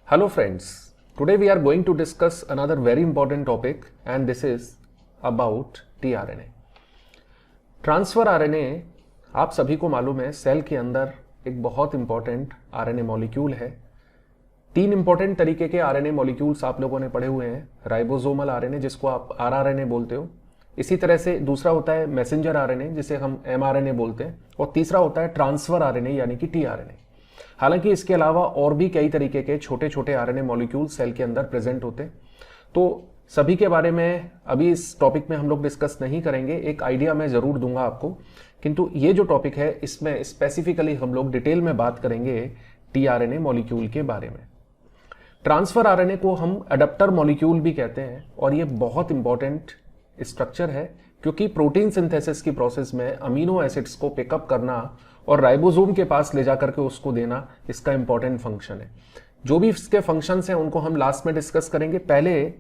Hello friends, today we are going to discuss another very important topic and this is about tRNA. Transfer RNA आप सभी को मालूम है cell के अंदर एक बहुत इंपॉर्टेंट आरएनए मॉलिक्यूल है। तीन इंपॉर्टेंट तरीके के आरएनए मॉलिक्यूल्स आप लोगों ने पढ़े हुए हैं। राइबोसोमल आरएनए जिसको आप आरआरएनए बोलते हो, इसी तरह से दूसरा होता है मैसेंजर आरएनए जिसे हम एमआरएनए बोलते हैं, और तीसरा होता है ट्रांसफर आरएनए यानी कि टीआरएनए। हालांकि इसके अलावा और भी कई तरीके के छोटे छोटे आरएनए मॉलिक्यूल सेल के अंदर प्रेजेंट होते हैं, तो सभी के बारे में अभी इस टॉपिक में हम लोग डिस्कस नहीं करेंगे। एक आइडिया मैं जरूर दूंगा आपको, किंतु ये जो टॉपिक है इसमें स्पेसिफिकली हम लोग डिटेल में बात करेंगे टीआरएनए मॉलिक्यूल के बारे में। ट्रांसफर आरएनए को हम अडेप्टर मॉलिक्यूल भी कहते हैं और ये बहुत इंपॉर्टेंट स्ट्रक्चर है क्योंकि प्रोटीन सिंथेसिस की प्रोसेस में अमीनो एसिड्स को पिकअप करना और राइबोसोम के पास ले जाकर के उसको देना इसका इंपॉर्टेंट फंक्शन है। जो भी इसके फंक्शंस हैं उनको हम लास्ट में डिस्कस करेंगे।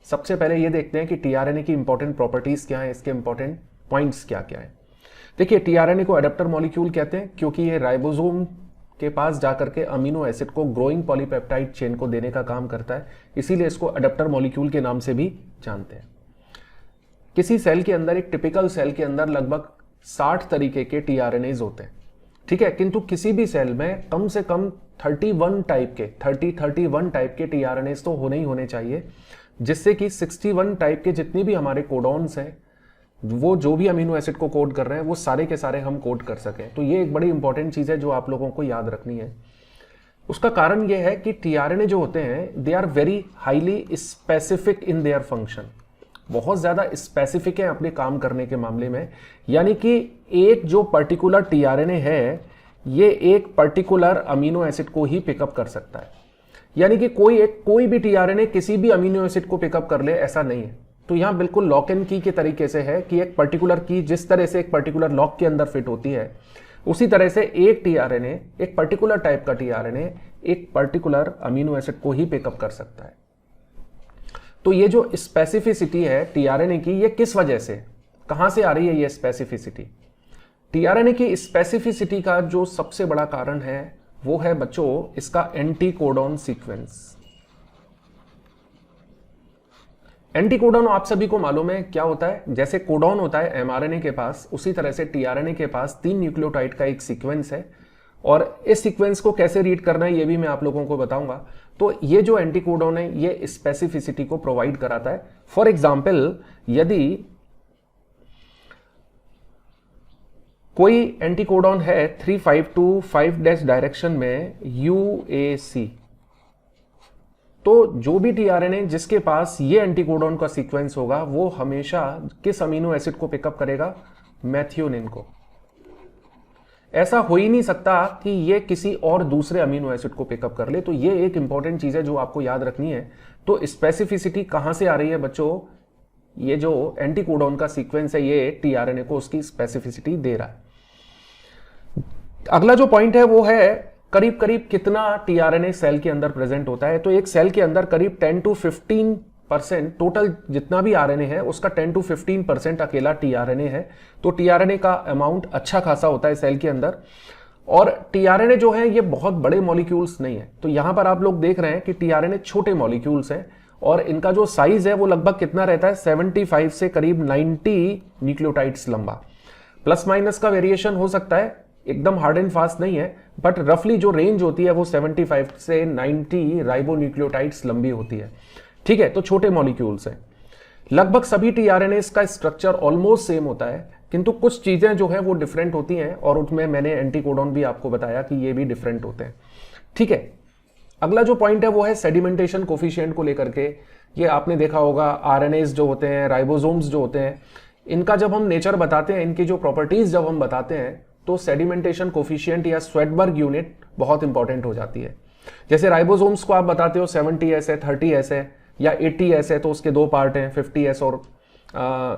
सबसे पहले ये देखते हैं कि टीआरएनए की इंपॉर्टेंट प्रॉपर्टीज क्या है, इसके इंपॉर्टेंट पॉइंट्स क्या क्या है। देखिए, टीआरएनए को अडेप्टर मॉलिक्यूल कहते हैं क्योंकि ये राइबोसोम के पास जाकर के अमीनो एसिड को ग्रोइंग पॉलीपेप्टाइड चेन को देने का काम करता है, इसीलिए इसको अडेप्टर मॉलिक्यूल के नाम से भी जानते हैं। किसी सेल के अंदर, एक टिपिकल सेल के अंदर लगभग 60 तरीके के टीआरएनएज होते हैं, ठीक है, किंतु किसी भी सेल में कम से कम 31 टाइप के टीआरएनएज तो होने ही होने चाहिए, जिससे कि 61 टाइप के जितनी भी हमारे कोडॉन्स हैं, वो जो भी अमीनो एसिड को कोड कर रहे हैं वो सारे के सारे हम कोड कर सकें। तो ये एक बड़ी इंपॉर्टेंट चीज है जो आप लोगों को याद रखनी है। उसका कारण ये है कि टीआरएनए जो होते हैं they are very highly specific in their function, बहुत ज्यादा स्पेसिफिक है अपने काम करने के मामले में। यानी कि एक जो पर्टिकुलर टीआरएनए है ये एक पर्टिकुलर अमीनो एसिड को ही पिकअप कर सकता है, यानी कि कोई भी टीआरएनए किसी भी अमीनो एसिड को पिकअप कर ले ऐसा नहीं है। तो यहां बिल्कुल लॉक एंड की के तरीके से है कि एक पर्टिकुलर की जिस तरह से एक पर्टिकुलर लॉक के अंदर फिट होती है, उसी तरह से एक टीआरएनए, एक पर्टिकुलर टाइप का टीआरएनए एक पर्टिकुलर अमीनो एसिड को ही पिकअप कर सकता है। तो ये जो स्पेसिफिसिटी है टीआरएनए की, ये किस वजह से, कहां से आ रही है ये स्पेसिफिसिटी? टीआरएनए की स्पेसिफिसिटी का जो सबसे बड़ा कारण है वो है बच्चों इसका एंटीकोडॉन सीक्वेंस। एंटीकोडॉन आप सभी को मालूम है क्या होता है। जैसे कोडॉन होता है एमआरएनए के पास, उसी तरह से टीआरएनए के पास 3 न्यूक्लियोटाइड का एक सीक्वेंस है और इस सीक्वेंस को कैसे रीड करना है ये भी मैं आप लोगों को बताऊंगा। तो ये जो एंटीकोडॉन है ये स्पेसिफिसिटी को प्रोवाइड कराता है। फॉर एग्जाम्पल, यदि कोई एंटीकोडॉन है 3,5-5' डायरेक्शन में UAC, तो जो भी टीआरएनए जिसके पास ये एंटीकोडॉन का सीक्वेंस होगा वो हमेशा किस अमीनो एसिड को पिकअप करेगा? मैथियोनिन को। ऐसा हो ही नहीं सकता कि ये किसी और दूसरे अमीनो एसिड को पिकअप कर ले। तो ये एक इंपॉर्टेंट चीज है जो आपको याद रखनी है। तो स्पेसिफिसिटी कहां से आ रही है बच्चों? ये जो एंटीकोडॉन का सीक्वेंस है ये टीआरएनए को उसकी स्पेसिफिसिटी दे रहा है। अगला जो पॉइंट है वो है करीब करीब कितना टीआरएनए सेल के अंदर प्रेजेंट होता है। तो एक सेल के अंदर करीब 10 to 15% टोटल जितना भी आरएनए है उसका 10 to 15% अकेला टीआरएनए है। तो टीआरएनए का अमाउंट अच्छा खासा होता है सेल के अंदर। और टीआरएनए जो है ये बहुत बड़े मॉलिक्यूल्स नहीं है। तो यहां पर आप लोग देख रहे हैं कि टीआरएनए छोटे मॉलिक्यूल्स हैं और इनका जो साइज है वो लगभग कितना रहता है? 75 से करीब 90 न्यूक्लियोटाइड्स लंबा। प्लस माइनस का वेरिएशन हो सकता है, एकदम हार्ड एंड फास्ट नहीं है, बट रफली जो रेंज होती है वो 75 से 90 राइबोन्यूक्लियोटाइड्स लंबी होती है, ठीक है। तो छोटे मॉलिक्यूल्स हैं। लगभग सभी टीआरएनए का स्ट्रक्चर ऑलमोस्ट सेम होता है, किंतु कुछ चीजें जो है वो डिफरेंट होती हैं और उसमें मैंने एंटीकोडॉन भी आपको बताया कि ये भी डिफरेंट होते हैं, ठीक है। अगला जो पॉइंट है वो है सेडिमेंटेशन कोफिशिएंट को लेकर के। ये आपने देखा होगा आरएनएस जो होते हैं, राइबोसोम्स जो होते हैं, इनका जब हम नेचर बताते हैं, इनकी जो प्रॉपर्टीज जब हम बताते हैं तो सेडिमेंटेशन कोफिशिएंट या स्वेडबर्ग यूनिट बहुत इंपॉर्टेंट हो जाती है। जैसे राइबोसोम्स को आप बताते हो 70S है, 30S है या 80S है, तो उसके दो पार्ट हैं 50S और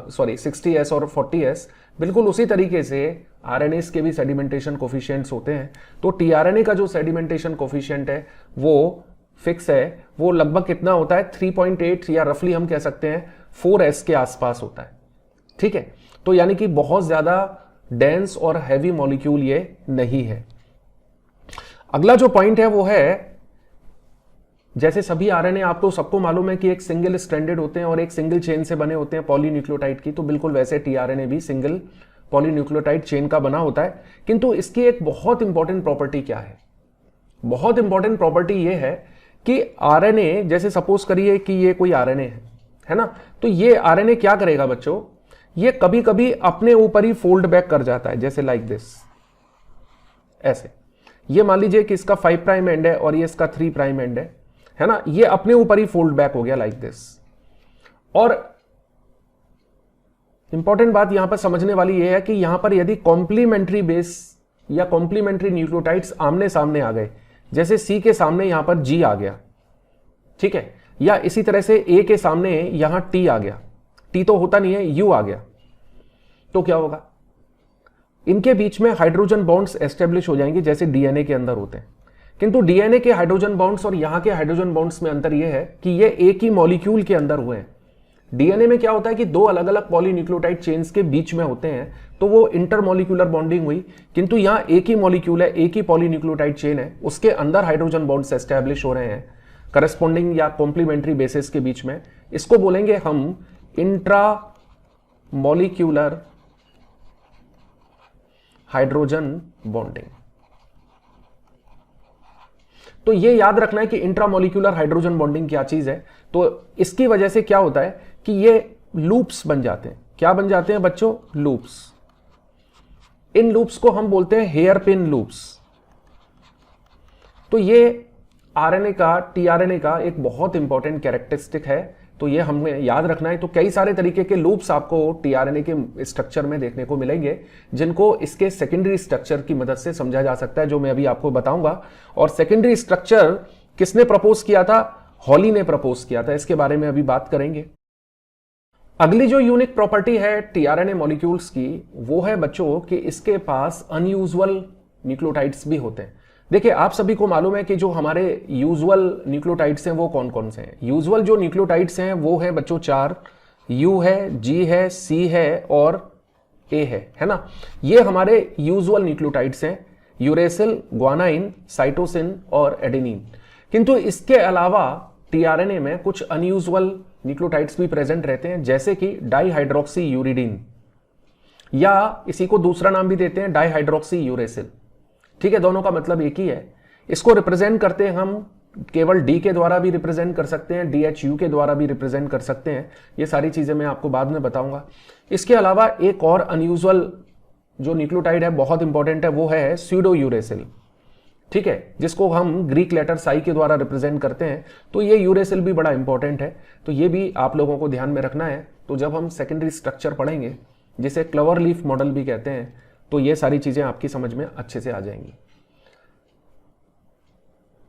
60S और 40S। बिल्कुल उसी तरीके से आरएनएस के भी सेडिमेंटेशन कोफिशिएंट्स होते हैं। तो टीआरएनए का जो सेडिमेंटेशन कोफिशिएंट है वो फिक्स है, वो लगभग कितना होता है? 3.8 या रफली हम कह सकते हैं 4S के आसपास होता है, ठीक है। तो यानी कि बहुत ज्यादा डेंस और हैवी मॉलिक्यूल ये नहीं है। अगला जो पॉइंट है वो है जैसे सभी आरएनए आपको सबको मालूम है कि एक सिंगल स्ट्रैंडेड होते हैं और एक सिंगल चेन से बने होते हैं पॉलीन्यूक्लियोटाइड की, तो बिल्कुल वैसे टीआरएनए भी सिंगल पॉलीन्यूक्लियोटाइड चेन का बना होता है। किंतु इसकी एक बहुत इंपॉर्टेंट प्रॉपर्टी क्या है? बहुत इंपॉर्टेंट प्रॉपर्टी ये है कि आरएनए, जैसे सपोज करिए कि ये कोई आरएनए है ना, तो ये आरएनए क्या करेगा बच्चों, ये कभी कभी अपने ऊपर ही फोल्ड बैक कर जाता है, जैसे लाइक दिस, ऐसे। ये मान लीजिए कि इसका 5 प्राइम एंड है और ये इसका 3 प्राइम एंड है ना, ये अपने ऊपर ही फोल्ड बैक हो गया लाइक दिस। और इंपॉर्टेंट बात यहां पर समझने वाली ये है कि यहां पर यदि कॉम्प्लीमेंट्री बेस या कॉम्प्लीमेंट्री न्यूक्लियोटाइड्स आमने सामने आ गए, जैसे सी के सामने यहां पर जी आ गया, ठीक है, या इसी तरह से ए के सामने यहां टी आ गया, टी तो होता नहीं है, यू आ गया, तो क्या होगा? इनके बीच में हाइड्रोजन बॉन्ड्स एस्टेब्लिश हो जाएंगे जैसे डीएनए के अंदर होते हैं। किंतु डीएनए के हाइड्रोजन बॉन्ड्स और यहां के हाइड्रोजन बॉन्ड्स में अंतर यह है कि ये एक ही मॉलिक्यूल के अंदर हुए हैं। डीएनए में क्या होता है कि दो अलग अलग पॉलीन्यूक्लियोटाइड चेन्स के बीच में होते हैं, तो वो इंटरमॉलिक्यूलर बॉन्डिंग हुई। किंतु यहां एक ही मॉलिक्यूल है, एक ही पॉलीन्यूक्लियोटाइड चेन है, उसके अंदर हाइड्रोजन बॉन्ड्स एस्टैब्लिश हो रहे हैं करस्पॉन्डिंग या कॉम्प्लीमेंट्री बेसिस के बीच में। इसको बोलेंगे हम इंट्रा मॉलिक्यूलर हाइड्रोजन बॉन्डिंग। तो ये याद रखना है कि इंट्रामोलिक्यूलर हाइड्रोजन बॉन्डिंग क्या चीज है। तो इसकी वजह से क्या होता है कि ये लूप्स बन जाते हैं। क्या बन जाते हैं बच्चों? लूप्स। इन लूप्स को हम बोलते हैं हेयर पिन लूप्स। तो ये आरएनए का, टीआरएनए का एक बहुत इंपॉर्टेंट कैरेक्टरिस्टिक है, तो ये हमें याद रखना है। तो कई सारे तरीके के लूप्स आपको टीआरएनए के स्ट्रक्चर में देखने को मिलेंगे, जिनको इसके सेकेंडरी स्ट्रक्चर की मदद से समझा जा सकता है, जो मैं अभी आपको बताऊंगा। और सेकेंडरी स्ट्रक्चर किसने प्रपोज किया था? हॉली ने प्रपोज किया था। इसके बारे में अभी बात करेंगे। अगली जो यूनिक प्रॉपर्टी है टीआरएनए मॉलिक्यूल्स की, वो है बच्चों कि इसके पास अनयूजुअल न्यूक्लियोटाइड्स भी होते हैं। देखिए, आप सभी को मालूम है कि जो हमारे यूजुअल न्यूक्लियोटाइड्स हैं वो कौन कौन से हैं। यूजुअल जो न्यूक्लियोटाइड्स हैं वो है बच्चों 4, यू है, जी है, सी है और ए है ना। ये हमारे यूजुअल न्यूक्लियोटाइड्स हैं, यूरेसिल, ग्वानाइन, साइटोसिन और एडेनिन। किंतु इसके अलावा टीआरएनए में कुछ अनयूजुअल न्यूक्लियोटाइड्स भी प्रेजेंट रहते हैं, जैसे कि डाईहाइड्रोक्सी यूरिडीन, या इसी को दूसरा नाम भी देते हैं डाईहाइड्रोक्सी यूरेसिल। ठीक है, दोनों का मतलब एक ही है। इसको रिप्रेजेंट करते हैं हम केवल डी के द्वारा भी रिप्रेजेंट कर सकते हैं, DHU के द्वारा भी रिप्रेजेंट कर सकते हैं। ये सारी चीजें मैं आपको बाद में बताऊंगा। इसके अलावा एक और अनयूजुअल जो न्यूक्लियोटाइड है, बहुत इंपॉर्टेंट है, वो है स्यूडो यूरेसिल। ठीक है, जिसको हम ग्रीक लेटर साई के द्वारा रिप्रेजेंट करते हैं। तो ये यूरेसिल भी बड़ा इंपॉर्टेंट है, तो ये भी आप लोगों को ध्यान में रखना है। तो जब हम सेकेंडरी स्ट्रक्चर पढ़ेंगे, जिसे क्लवर लीफ मॉडल भी कहते हैं, तो ये सारी चीजें आपकी समझ में अच्छे से आ जाएंगी।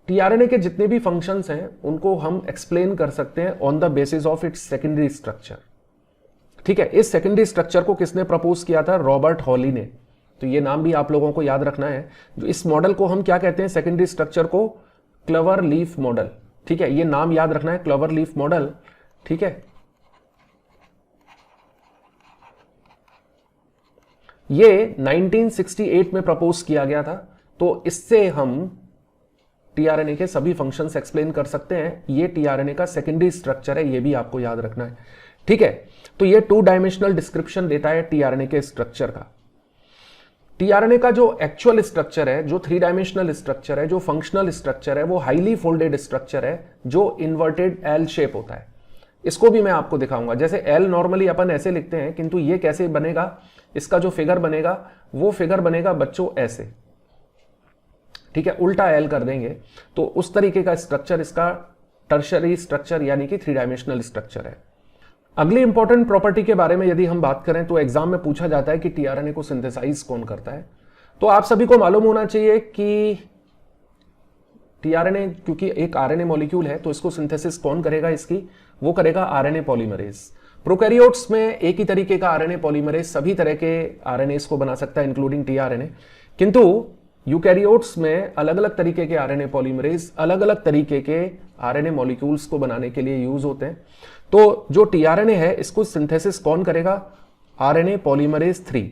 टीआरएनए के जितने भी फंक्शंस हैं उनको हम एक्सप्लेन कर सकते हैं on the basis of its secondary structure. ठीक है, इस सेकेंडरी स्ट्रक्चर को किसने प्रपोज किया था? रॉबर्ट हॉली ने। तो ये नाम भी आप लोगों को याद रखना है। जो इस मॉडल को हम क्या कहते हैं? सेकेंडरी स्ट्रक्चर को क्लवर लीफ मॉडल। ठीक है, ये नाम याद रखना है, क्लवर लीफ मॉडल। ठीक है, ये 1968 में प्रपोज किया गया था। तो इससे हम टीआरएनए के सभी फंक्शंस एक्सप्लेन कर सकते हैं। ये टीआरएनए का सेकेंडरी स्ट्रक्चर है, ये भी आपको याद रखना है। ठीक है, तो ये 2 डायमेंशनल डिस्क्रिप्शन देता है टीआरएनए के स्ट्रक्चर का। टीआरएनए का जो एक्चुअल स्ट्रक्चर है, जो 3 डायमेंशनल स्ट्रक्चर है, जो फंक्शनल स्ट्रक्चर है, वो हाईली फोल्डेड स्ट्रक्चर है, जो इन्वर्टेड एल शेप होता है। इसको भी मैं आपको दिखाऊंगा। जैसे एल नॉर्मली अपन ऐसे लिखते हैं, किंतु ये कैसे बनेगा? इसका जो फिगर बनेगा वो फिगर बनेगा बच्चों ऐसे। ठीक है, उल्टा एल कर देंगे तो उस तरीके का स्ट्रक्चर इसका टर्शरी स्ट्रक्चर यानी कि 3 डायमेंशनल स्ट्रक्चर है। अगली इंपॉर्टेंट प्रॉपर्टी के बारे में यदि हम बात करें तो एग्जाम में पूछा जाता है कि टीआरएनए को सिंथेसाइज कौन करता है। तो आप सभी को मालूम होना चाहिए कि टीआरएनए क्योंकि एक आरएनए मॉलिक्यूल है, तो इसको सिंथेसिस कौन करेगा? इसकी वो करेगा आरएनए पॉलीमरेज। प्रोकैरियोट्स में एक ही तरीके का आरएनए पॉलीमरेज सभी तरह के आरएनएस को बना सकता है, इंक्लूडिंग टीआरएनए। किंतु यूकैरियोट्स में अलग अलग तरीके के आरएनए पॉलीमरेज अलग अलग तरीके के आरएनए मॉलिक्यूल्स को बनाने के लिए यूज होते हैं। तो जो टीआरएनए है, इसको सिंथेसिस कौन करेगा? RNA polymerase 3।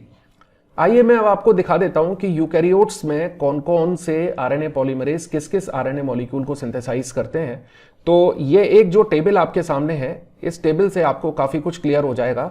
आइए मैं अब आपको दिखा देता हूं कि यूकैरियोट्स में कौन कौन से आरएनए पॉलीमरेज किस किस आरएनए मॉलिक्यूल को सिंथेसाइज करते हैं। तो ये एक जो टेबल आपके सामने है, इस टेबल से आपको काफी कुछ क्लियर हो जाएगा।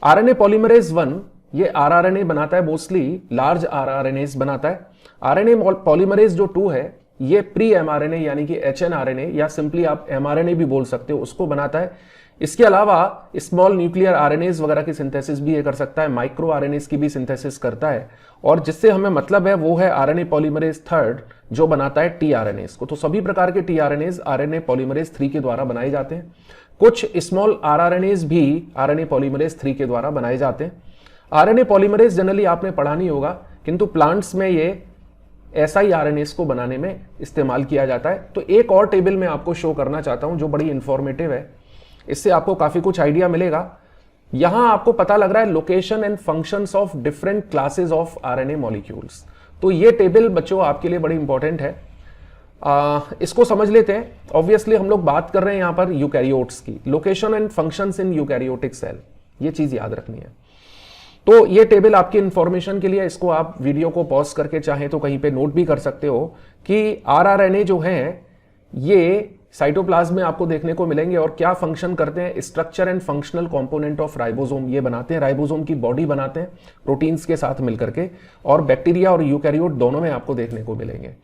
आरएनए पॉलीमरेज 1 ये आरआरएनए बनाता है, मोस्टली लार्ज आरआरएनएस बनाता है। आरएनए पॉलीमरेज जो 2 है ये प्री एमआरएनए यानी कि एचएनआरएनए या सिंपली आप एमआरएनए भी बोल सकते हो, उसको बनाता है। इसके अलावा स्मॉल न्यूक्लियर आरएनएस वगैरह की सिंथेसिस भी ये कर सकता है, माइक्रो आरएनएस की भी सिंथेसिस करता है। और जिससे हमें मतलब है वो है आरएनए पॉलीमरेज 3 जो बनाता है टीआरएनएस को। तो सभी प्रकार के टीआरएनएस आरएनए पॉलीमरेज 3 के द्वारा बनाए जाते हैं। कुछ स्मॉल आरआरएनएस भी आरएनए पॉलीमरेज 3 के द्वारा बनाए जाते हैं। आरएनए पॉलीमरेज जनरली आपने पढ़ा नहीं होगा, किंतु प्लांट्स में ये siRNAs को बनाने में इस्तेमाल किया जाता है। तो एक और टेबल मैं आपको शो करना चाहता हूं जो बड़ी इंफॉर्मेटिव है, इससे आपको काफी कुछ आइडिया मिलेगा। यहां आपको पता लग रहा है location and functions of different classes of RNA molecules. तो ये टेबल बच्चों आपके लिए बड़ी इंपॉर्टेंट है, इसको समझ लेते हैं। ऑब्वियसली हम लोग बात कर रहे हैं यहां पर यूकैरियोट्स की, location and functions in eukaryotic cell, ये चीज याद रखनी है। तो ये टेबल आपकी इंफॉर्मेशन के लिए, इसको आप वीडियो को पॉज करके चाहें तो कहीं पे नोट भी कर सकते हो कि आरआरएनए जो हैं ये साइटोप्लाज्म में आपको देखने को मिलेंगे और क्या फंक्शन करते हैं। Structure and functional component of ribosome ये बनाते हैं, राइबोसोम की बॉडी बनाते हैं प्रोटीन्स के साथ मिलकर के, और बैक्टीरिया और यूकैरियोट दोनों में आपको देखने को मिलेंगे।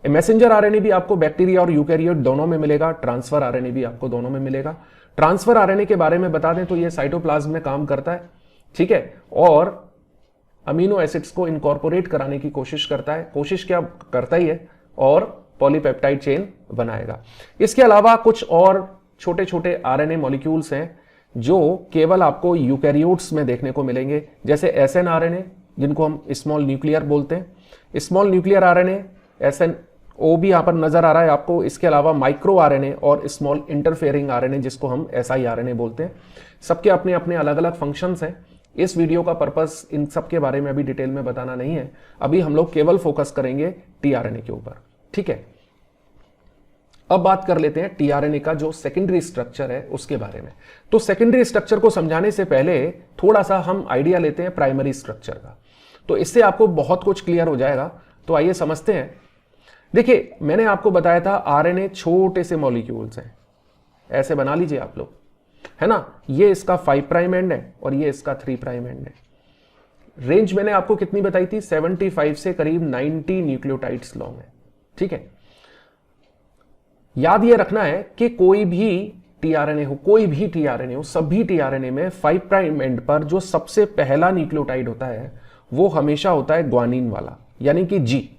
मैसेंजर आरएनए भी आपको बैक्टीरिया और यूकैरियोट दोनों में मिलेगा, ट्रांसफर आरएनए भी आपको दोनों में मिलेगा। ट्रांसफर आरएनए के बारे में बता दें तो ये साइटोप्लाज्म में काम करता है, ठीक है, और अमीनो एसिड्स को इनकॉर्पोरेट कराने की कोशिश करता है, कोशिश क्या करता ही है, और पॉलीपेप्टाइड चेन बनाएगा। इसके अलावा कुछ और छोटे छोटे आरएनए मॉलिक्यूल्स हैं जो केवल आपको यूकैरियोट्स में देखने को मिलेंगे, जैसे एसएन आरएनए जिनको हम स्मॉल न्यूक्लियर बोलते हैं। स्मॉल न्यूक्लियर आरएनए एसएन ओ भी यहां पर नजर आ रहा है आपको। इसके अलावा माइक्रो आरएनए और स्मॉल इंटरफेयरिंग आरएनए जिसको हम एसआई आरएनए बोलते हैं। सबके अपने अपने अलग अलग फंक्शंस हैं। इस वीडियो का पर्पस इन सब के बारे में अभी डिटेल में बताना नहीं है, अभी हम लोग केवल फोकस करेंगे टीआरएनए के ऊपर, ठीक है। अब बात कर लेते हैं टीआरएनए का जो सेकेंडरी स्ट्रक्चर है उसके बारे में। तो सेकेंडरी स्ट्रक्चर को समझाने से पहले थोड़ा सा हम आइडिया लेते हैं प्राइमरी स्ट्रक्चर का, तो इससे आपको बहुत कुछ क्लियर हो जाएगा। तो आइए समझते हैं। देखिए मैंने आपको बताया था आरएनए छोटे से मॉलिक्यूल्स हैं, ऐसे बना लीजिए आप लोग, है ना। ये इसका 5 प्राइम एंड है और ये इसका 3 प्राइम एंड है। रेंज मैंने आपको कितनी बताई थी, 75 से करीब 90 न्यूक्लियोटाइड्स लॉन्ग है, ठीक है। याद ये रखना है कि कोई भी टीआरएनए हो, कोई भी टीआरएनए हो, सभी टीआरएनए में 5 प्राइम एंड पर जो सबसे पहला न्यूक्लियोटाइड होता है वो हमेशा होता है ग्वानिन वाला, यानी कि जी।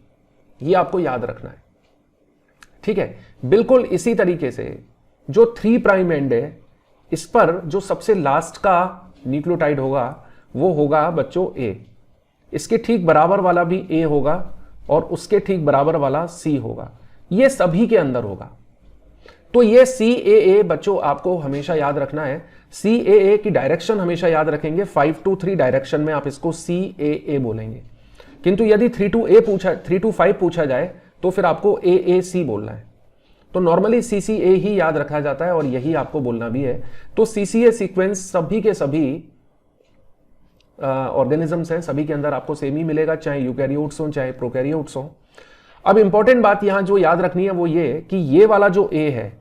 ये आपको याद रखना है, ठीक है। बिल्कुल इसी तरीके से जो 3 प्राइम एंड है, इस पर जो सबसे लास्ट का न्यूक्लियोटाइड होगा वो होगा बच्चों ए। इसके ठीक बराबर वाला भी ए होगा और उसके ठीक बराबर वाला सी होगा, ये सभी के अंदर होगा। तो ये CAA बच्चों आपको हमेशा याद रखना है। CAA की डायरेक्शन हमेशा याद रखेंगे, 5 to 3 डायरेक्शन में आप इसको CAA बोलेंगे। किंतु यदि 3 to 5 पूछा जाए तो फिर आपको AAC बोलना है। तो नॉर्मली CCA ही याद रखा जाता है और यही आपको बोलना भी है। तो CCA सीक्वेंस सभी के सभी ऑर्गेनिजम्स हैं, सभी के अंदर आपको सेम ही मिलेगा, चाहे यूकैरियोट्स हो चाहे प्रोकैरियोट्स हो। अब इंपॉर्टेंट बात यहां जो याद रखनी है वो ये कि ये वाला जो A है,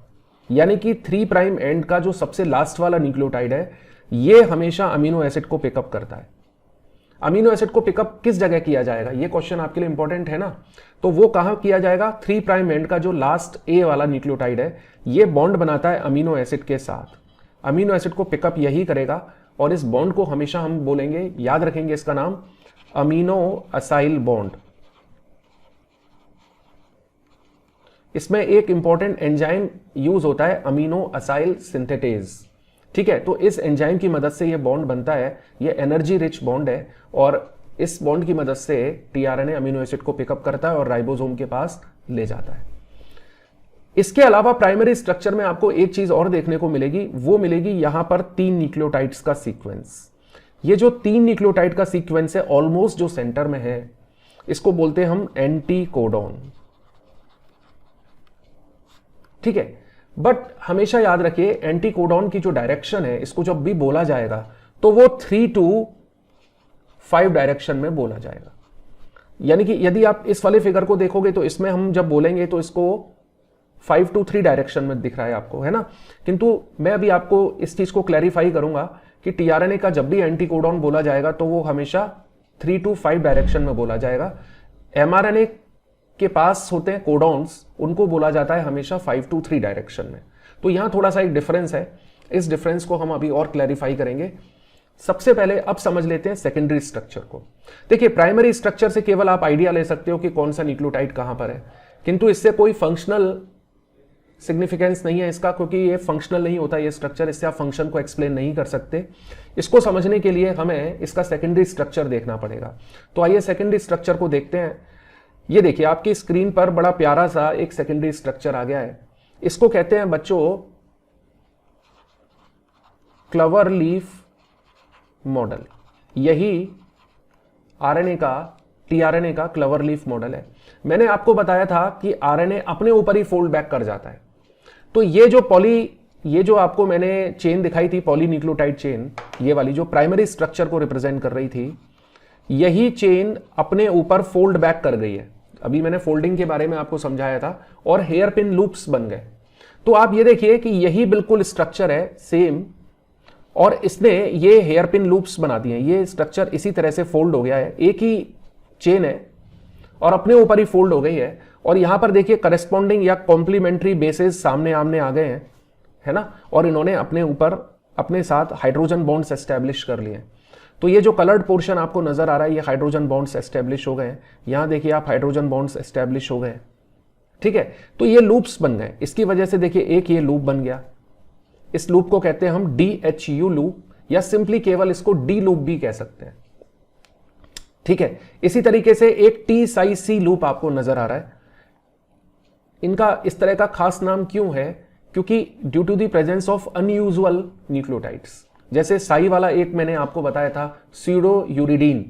यानी कि 3 प्राइम एंड का जो सबसे लास्ट वाला न्यूक्लियोटाइड है, ये हमेशा अमीनो एसिड को पिकअप करता है। अमीनो एसिड को पिकअप किस जगह किया जाएगा, ये क्वेश्चन आपके लिए इंपॉर्टेंट है ना। तो वो कहां किया जाएगा, 3 प्राइम एंड का जो लास्ट ए वाला न्यूक्लियोटाइड है, ये बॉन्ड बनाता है अमीनो एसिड के साथ। अमीनो एसिड को पिकअप यही करेगा और इस बॉन्ड को हमेशा हम बोलेंगे, याद रखेंगे इसका नाम, अमीनो असाइल बॉन्ड। इसमें एक इंपॉर्टेंट एंजाइम यूज होता है, अमीनो असाइल सिंथेटेज, ठीक है। तो इस एंजाइम की मदद से ये बॉन्ड बनता है, ये एनर्जी रिच बॉन्ड है और इस बॉन्ड की मदद से टीआरएनए अमीनो एसिड को पिकअप करता है और राइबोसोम के पास ले जाता है। इसके अलावा प्राइमरी स्ट्रक्चर में आपको एक चीज और देखने को मिलेगी, वो मिलेगी यहां पर 3 न्यूक्लियोटाइड्स का सीक्वेंस। ये जो 3 न्यूक्लियोटाइड का सीक्वेंस है ऑलमोस्ट जो सेंटर में है, इसको बोलते हैं हम एंटीकोडॉन, ठीक है। बट हमेशा याद रखिए एंटीकोडॉन की जो डायरेक्शन है, इसको जब भी बोला जाएगा तो वो 3 to 5 डायरेक्शन में बोला जाएगा। यानी कि यदि आप इस वाले फिगर को देखोगे तो इसमें हम जब बोलेंगे तो इसको 5 to 3 डायरेक्शन में दिख रहा है आपको, है ना। किंतु मैं अभी आपको इस चीज को क्लैरिफाई करूंगा कि टीआरएनए का जब भी एंटीकोडॉन बोला जाएगा तो वो हमेशा 3 to 5 डायरेक्शन में बोला जाएगा। एमआरएनए के पास होते हैं कोडॉन्स, उनको बोला जाता है हमेशा 5 to 3 डायरेक्शन में। तो यहां थोड़ा सा एक डिफरेंस है, इस डिफरेंस को हम अभी और क्लैरिफाई करेंगे। सबसे पहले अब समझ लेते हैं सेकेंडरी स्ट्रक्चर को। देखिए, प्राइमरी स्ट्रक्चर से केवल आप आइडिया ले सकते हो कि कौन सा न्यूक्लियोटाइड कहां पर है, किंतु इससे कोई फंक्शनल सिग्निफिकेंस नहीं है इसका, क्योंकि ये फंक्शनल नहीं होता ये स्ट्रक्चर, इससे आप फंक्शन को एक्सप्लेन नहीं कर सकते। इसको समझने के लिए हमें इसका सेकेंडरी स्ट्रक्चर देखना पड़ेगा। तो आइए सेकेंडरी स्ट्रक्चर को देखते हैं। ये देखिए आपकी स्क्रीन पर बड़ा प्यारा सा एक सेकेंडरी स्ट्रक्चर आ गया है। इसको कहते हैं बच्चों क्लवर लीफ मॉडल। यही आरएनए का, टीआरएनए का क्लवर लीफ मॉडल है। मैंने आपको बताया था कि आरएनए अपने ऊपर ही फोल्ड बैक कर जाता है। तो ये जो आपको मैंने चेन दिखाई थी, पॉलीन्यूक्लियोटाइड चेन, ये वाली जो प्राइमरी स्ट्रक्चर को रिप्रेजेंट कर रही थी, यही चेन अपने ऊपर फोल्ड बैक कर गई है। अभी मैंने फोल्डिंग के बारे में आपको समझाया था, और हेयर पिन लूप्स बन गए। तो आप ये देखिए कि यही बिल्कुल स्ट्रक्चर है सेम, और इसने ये हेयर पिन लूप्स बना दिए। ये स्ट्रक्चर इसी तरह से फोल्ड हो गया है, एक ही चेन है और अपने ऊपर ही फोल्ड हो गई है। और यहां पर देखिए करस्पॉन्डिंग या कॉम्प्लीमेंट्री बेसेस सामने आमने आ गए हैं, है ना, और इन्होंने अपने ऊपर अपने साथ हाइड्रोजन बॉन्ड्स एस्टेब्लिश कर लिए। तो ये जो कलर्ड पोर्शन आपको नजर आ रहा है, ये हाइड्रोजन बॉन्ड्स एस्टेब्लिश हो गए हैं। यहां देखिए आप हाइड्रोजन बॉन्ड्स एस्टेब्लिश हो गए, ठीक है। तो ये लूप्स बन गए, इसकी वजह से देखिए एक ये लूप बन गया। इस लूप को कहते हैं हम DHU लूप, या सिंपली केवल इसको डी लूप भी कह सकते हैं, ठीक है। इसी तरीके से एक T-Psi-C लूप आपको नजर आ रहा है। इनका इस तरह का खास नाम क्यों है? क्योंकि due to the presence of unusual nucleotides. जैसे साई वाला एक मैंने आपको बताया था स्यूडो यूरिडीन,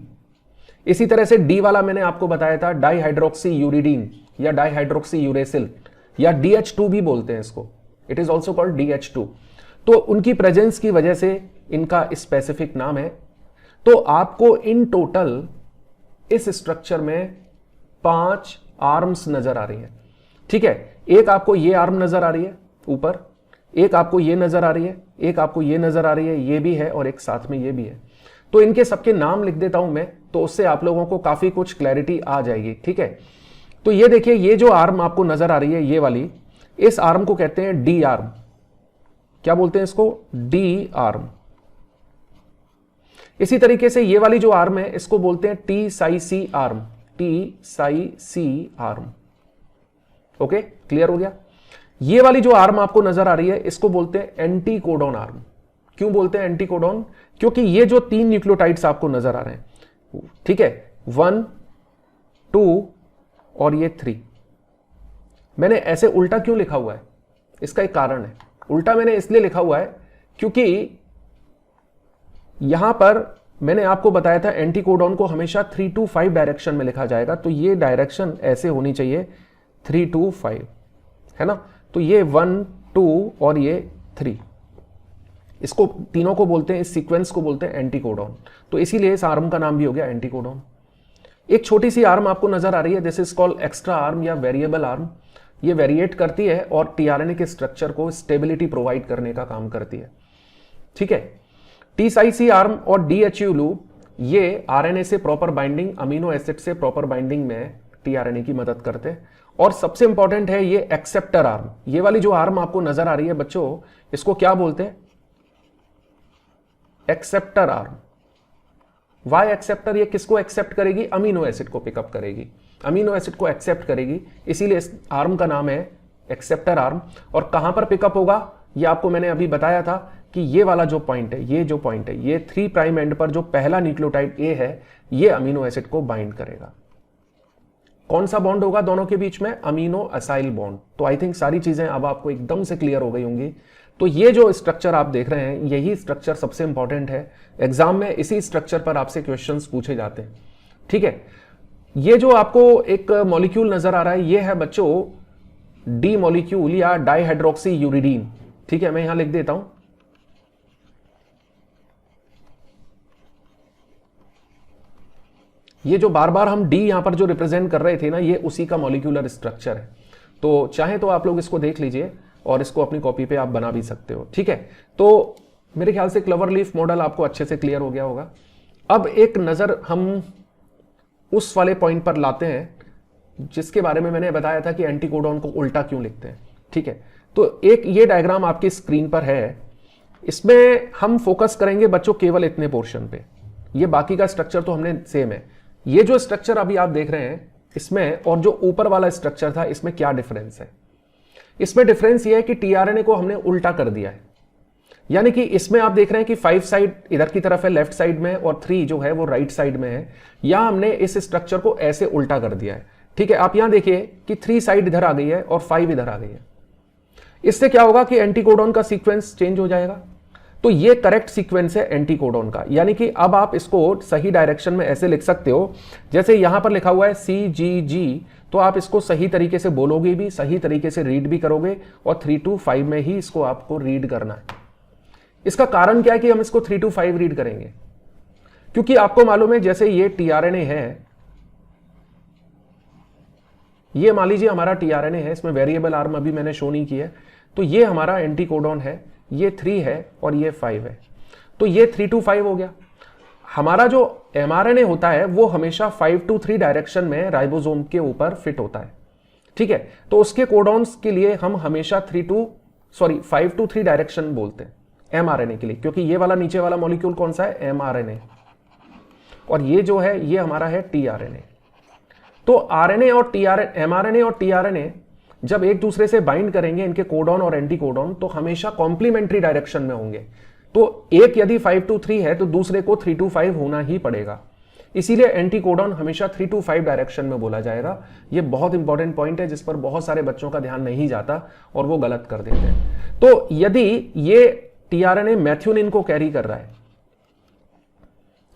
इसी तरह से डी वाला मैंने आपको बताया था डाईहाइड्रोक्सी यूरिडीन या डाईहाइड्रोक्सी यूरेसिल, या DH2 भी बोलते हैं इसको, it is also called DH2। तो उनकी प्रेजेंस की वजह से इनका स्पेसिफिक नाम है। तो आपको इन टोटल इस स्ट्रक्चर में 5 आर्म्स नजर आ रही है, ठीक है। एक आपको ये आर्म नजर आ रही है ऊपर, एक आपको ये नजर आ रही है, एक आपको ये नजर आ रही है, ये भी है, और एक साथ में ये भी है। तो इनके सबके नाम लिख देता हूं मैं, तो उससे आप लोगों को काफी कुछ क्लैरिटी आ जाएगी, ठीक है। तो ये देखिए, ये जो आर्म आपको नजर आ रही है ये वाली, इस आर्म को कहते हैं डी आर्म। क्या बोलते हैं इसको? D arm. इसी तरीके से ये वाली जो आर्म है इसको बोलते हैं T-Psi-C arm, T-Psi-C arm. Okay, clear हो गया। ये वाली जो आर्म आपको नजर आ रही है इसको बोलते हैं एंटीकोडॉन आर्म। क्यों बोलते हैं एंटीकोडॉन? क्योंकि ये जो 3 न्यूक्लियोटाइड्स आपको नजर आ रहे हैं, ठीक है, 1, 2 और ये 3, मैंने ऐसे उल्टा क्यों लिखा हुआ है? इसका एक कारण है। उल्टा मैंने इसलिए लिखा हुआ है क्योंकि यहां पर मैंने आपको बताया था एंटीकोडॉन को हमेशा 3 to 5 डायरेक्शन में लिखा जाएगा। तो ये डायरेक्शन ऐसे होनी चाहिए 3 to 5, है ना। तो ये 1, 2 और ये 3, इसको तीनों को बोलते हैं, इस सीक्वेंस को बोलते हैं एंटीकोडॉन। तो इसीलिए इस आर्म का नाम भी हो गया एंटीकोडॉन। एक छोटी सी आर्म आपको नजर आ रही है, this is called extra arm या वेरिएबल आर्म। ये वेरिएट करती है और टीआरएनए के स्ट्रक्चर को स्टेबिलिटी प्रोवाइड करने का काम करती है, ठीक है। T-Psi-C आर्म और DHU लूप ये आरएनए से प्रॉपर बाइंडिंग, अमीनो एसिड से प्रॉपर बाइंडिंग में टीआरएनए की मदद करते हैं। और सबसे इंपॉर्टेंट है ये एक्सेप्टर आर्म। ये वाली जो आर्म आपको नजर आ रही है बच्चों, इसको क्या बोलते हैं? Acceptor arm. Why acceptor? ये किसको एक्सेप्ट करेगी? अमीनो एसिड को पिकअप करेगी, अमीनो एसिड को एक्सेप्ट करेगी, इसीलिए इस आर्म का नाम है एक्सेप्टर आर्म। और कहां पर पिकअप होगा ये आपको मैंने अभी बताया था कि ये वाला जो पॉइंट है, ये जो पॉइंट है, ये 3 प्राइम एंड पर जो पहला न्यूक्लियोटाइड ए है, ये अमीनो एसिड को बाइंड करेगा। कौन सा बॉन्ड होगा दोनों के बीच में? Amino acyl bond. तो आई थिंक सारी चीजें अब आपको एकदम से क्लियर हो गई होंगी। तो ये जो स्ट्रक्चर आप देख रहे हैं, यही स्ट्रक्चर सबसे इंपॉर्टेंट है। एग्जाम में इसी स्ट्रक्चर पर आपसे क्वेश्चंस पूछे जाते हैं, ठीक है। ये जो आपको एक मॉलिक्यूल नजर आ रहा है, ये है बच्चों डी मॉलिक्यूल या डाईहाइड्रोक्सी यूरिडीन, ठीक है। मैं यहां लिख देता हूं ये जो बार बार हम डी यहां पर जो रिप्रेजेंट कर रहे थे ना, ये उसी का मॉलिक्यूलर स्ट्रक्चर है। तो चाहे तो आप लोग इसको देख लीजिए और इसको अपनी कॉपी पे आप बना भी सकते हो, ठीक है। तो मेरे ख्याल से क्लवर लीफ मॉडल आपको अच्छे से क्लियर हो गया होगा। अब एक नजर हम उस वाले पॉइंट पर लाते हैं जिसके बारे में मैंने बताया था कि एंटीकोडॉन को उल्टा क्यों लिखते हैं, ठीक है। तो एक ये डायग्राम आपकी स्क्रीन पर है, इसमें हम फोकस करेंगे बच्चों केवल इतने पोर्शन पे, ये बाकी का स्ट्रक्चर तो हमने सेम है। ये जो स्ट्रक्चर अभी आप देख रहे हैं इसमें और जो ऊपर वाला स्ट्रक्चर था इसमें क्या डिफरेंस है? इसमें डिफरेंस ये है कि टीआरएनए को हमने उल्टा कर दिया है, यानी कि इसमें आप देख रहे हैं कि 5 साइड इधर की तरफ है लेफ्ट साइड में और 3 जो है वो राइट साइड में है। यहां हमने इस स्ट्रक्चर को ऐसे उल्टा कर दिया है, ठीक है। आप यहां देखिए कि 3 साइड इधर आ गई है और 5 इधर आ गई है। इससे क्या होगा कि एंटीकोडॉन का सीक्वेंस चेंज हो जाएगा। तो ये करेक्ट सीक्वेंस है एंटीकोडॉन का, यानी कि अब आप इसको सही डायरेक्शन में ऐसे लिख सकते हो, जैसे यहां पर लिखा हुआ है CGG, तो आप इसको सही तरीके से बोलोगे भी, सही तरीके से रीड भी करोगे और 3 to 5 में ही इसको आपको रीड करना है। इसका कारण क्या है कि हम इसको 3 to 5 रीड करेंगे? क्योंकि आपको मालूम है जैसे ये टीआरएनए है, ये मान लीजिए हमारा टीआरएनए है, इसमें वेरिएबल आर्म अभी मैंने शो नहीं किया है, तो ये हमारा एंटीकोडॉन है, ये 3 है और ये 5 है, तो ये 3 to 5 हो गया। हमारा जो एमआरएनए होता है वो हमेशा 5 to 3 डायरेक्शन में राइबोसोम के ऊपर फिट होता है, ठीक है। तो उसके कोडॉन्स के लिए हम हमेशा 5 to 3 डायरेक्शन बोलते हैं एमआरएनए के लिए, क्योंकि ये वाला नीचे वाला मॉलिक्यूल कौन सा है? एमआरएनए, और ये जो है ये हमारा है टीआरएनए। तो आरएनए और टीआरएनए, एमआरएनए और टीआरएनए जब एक दूसरे से बाइंड करेंगे, इनके कोडॉन और एंटीकोडॉन, तो हमेशा कॉम्प्लीमेंट्री डायरेक्शन में होंगे। तो एक यदि 5 to 3 है तो दूसरे को 3 to 5 होना ही पड़ेगा, इसीलिए एंटीकोडॉन हमेशा 3 to 5 डायरेक्शन में बोला जाएगा। ये बहुत इंपॉर्टेंट पॉइंट है जिस पर बहुत सारे बच्चों का ध्यान नहीं जाता और वो गलत कर देते हैं। तो यदि ये टीआरएनए मैथ्यूनिन को कैरी कर रहा है,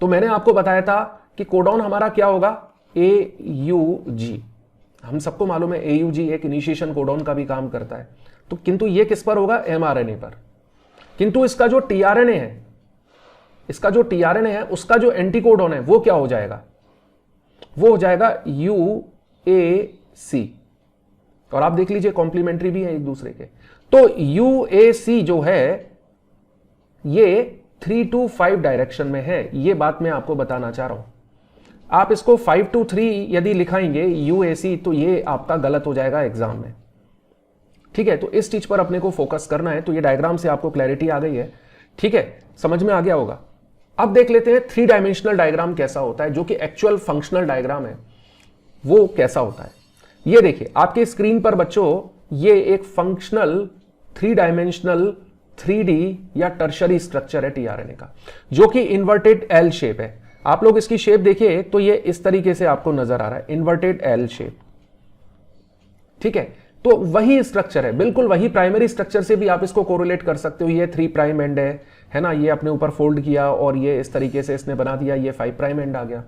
तो मैंने आपको बताया था कि कोडॉन हमारा क्या होगा? AUG। हम सबको मालूम है AUG एक इनिशिएशन कोडॉन का भी काम करता है, तो किंतु ये किस पर होगा? एमआरएनए पर। किंतु इसका जो टीआरएनए है, उसका जो एंटीकोडॉन है वो क्या हो जाएगा? वो हो जाएगा UAC, और आप देख लीजिए कॉम्प्लीमेंट्री भी है एक दूसरे के। तो UAC जो है ये 3 to 5 डायरेक्शन में है, ये बात मैं आपको बताना चाह रहा हूं। आप इसको 5 to 3 यदि लिखाएंगे UAC, तो ये आपका गलत हो जाएगा एग्जाम में, ठीक है। तो इस चीज पर अपने को फोकस करना है। तो ये डायग्राम से आपको क्लैरिटी आ गई है, ठीक है, समझ में आ गया होगा। अब देख लेते हैं 3 डायमेंशनल डायग्राम कैसा होता है, जो कि एक्चुअल फंक्शनल डायग्राम है वो कैसा होता है। ये देखिए आपके स्क्रीन पर बच्चों, ये एक फंक्शनल 3 डायमेंशनल 3D या टर्शरी स्ट्रक्चर है टीआरएनए का, जो कि इन्वर्टेड एल शेप है। आप लोग इसकी शेप देखिए तो ये इस तरीके से आपको नजर आ रहा है, इन्वर्टेड एल शेप, ठीक है। तो वही स्ट्रक्चर है, बिल्कुल वही प्राइमरी स्ट्रक्चर से भी आप इसको कोरिलेट कर सकते हो। ये 3 प्राइम एंड है ना, ये अपने ऊपर फोल्ड किया और ये इस तरीके से इसने बना दिया, ये 5 प्राइम एंड आ गया।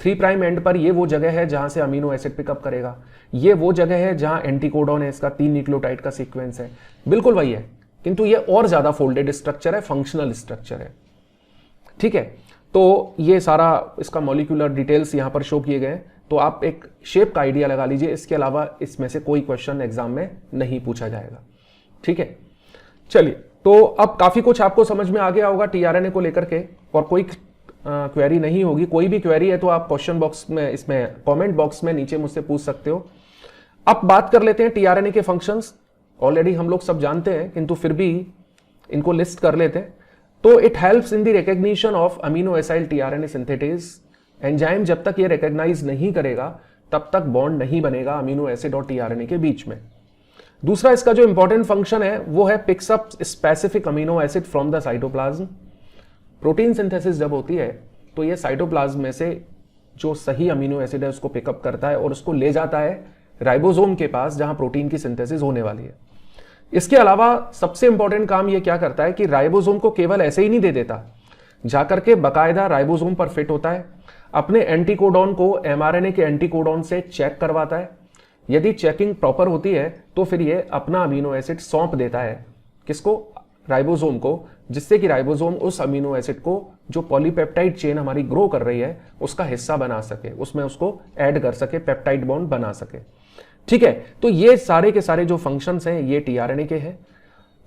3 प्राइम एंड पर ये वो जगह है जहां से अमीनो एसिड पिकअप करेगा, ये वो जगह है जहां एंटीकोडॉन है, इसका 3 न्यूक्लियोटाइड का सीक्वेंस है, बिल्कुल वही है, किंतु ये और ज्यादा फोल्डेड स्ट्रक्चर है, फंक्शनल स्ट्रक्चर है, ठीक है। तो ये सारा इसका मॉलिक्यूलर डिटेल्स यहां पर शो किए गए, तो आप एक शेप का आइडिया लगा लीजिए। इसके अलावा इसमें से कोई क्वेश्चन एग्जाम में नहीं पूछा जाएगा, ठीक है। चलिए, तो अब काफी कुछ आपको समझ में आ गया होगा टीआरएनए को लेकर के, और कोई क्वेरी नहीं होगी। कोई भी क्वेरी है तो आप क्वेश्चन बॉक्स में, इसमें कमेंट बॉक्स में नीचे मुझसे पूछ सकते हो। अब बात कर लेते हैं टीआरएनए के फंक्शंस। ऑलरेडी हम लोग सब जानते हैं, किंतु फिर भी इनको लिस्ट कर लेते हैं। तो it helps in the recognition of amino acyl tRNA synthetase. Enzyme जब तक ये रिकॉग्नाइज नहीं करेगा तब तक बॉन्ड नहीं बनेगा अमीनो एसिड और टीआरएनए के बीच में। दूसरा इसका जो इंपॉर्टेंट फंक्शन है वो है picks up specific amino acid from the cytoplasm. Protein synthesis जब होती है तो ये साइटोप्लाज्म में से जो सही अमीनो एसिड है उसको पिकअप करता है और उसको ले जाता है राइबोसोम के पास, जहां प्रोटीन की सिंथेसिस होने वाली है। इसके अलावा सबसे इंपॉर्टेंट काम ये क्या करता है कि राइबोसोम को केवल ऐसे ही नहीं दे देता, जाकर के बकायदा राइबोसोम पर फिट होता है, अपने एंटीकोडॉन को एमआरएनए के एंटीकोडॉन से चेक करवाता है। यदि चेकिंग प्रॉपर होती है तो फिर ये अपना अमीनो एसिड सौंप देता है, किसको? राइबोसोम को, जिससे कि राइबोसोम उस अमीनो एसिड को जो पॉलीपेप्टाइड चेन हमारी ग्रो कर रही है उसका हिस्सा बना सके, उसमें उसको ऐड कर सके, पेप्टाइड बॉन्ड बना सके। ठीक है, तो ये सारे के सारे जो फंक्शंस हैं ये टीआरएनए के हैं।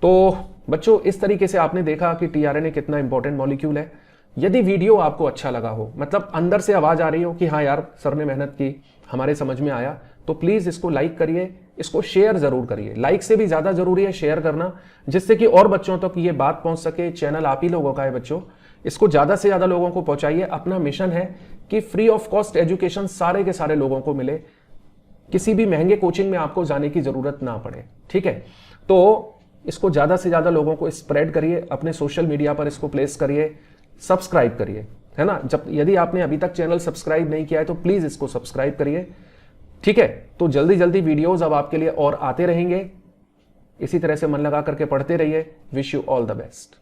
तो बच्चों इस तरीके से आपने देखा कि टीआरएनए कितना इंपॉर्टेंट मॉलिक्यूल है। यदि वीडियो आपको अच्छा लगा हो, मतलब अंदर से आवाज आ रही हो कि हाँ यार सर ने मेहनत की, हमारे समझ में आया, तो प्लीज इसको लाइक करिए, इसको शेयर जरूर करिए। लाइक से भी ज्यादा जरूरी है शेयर करना, जिससे कि और बच्चों तक ये बात पहुंच सके। चैनल आप ही लोगों का है बच्चों, इसको ज्यादा से ज्यादा लोगों को पहुंचाइए। अपना मिशन है कि फ्री ऑफ कॉस्ट एजुकेशन सारे के सारे लोगों को मिले, किसी भी महंगे कोचिंग में आपको जाने की जरूरत ना पड़े। ठीक है, तो इसको ज्यादा से ज्यादा लोगों को स्प्रेड करिए, अपने सोशल मीडिया पर इसको प्लेस करिए, सब्सक्राइब करिए, है ना। जब यदि आपने अभी तक चैनल सब्सक्राइब नहीं किया है तो प्लीज इसको सब्सक्राइब करिए। ठीक है, तो जल्दी जल्दी वीडियोस अब आपके लिए और आते रहेंगे। इसी तरह से मन लगा करके पढ़ते रहिए। Wish you all the best.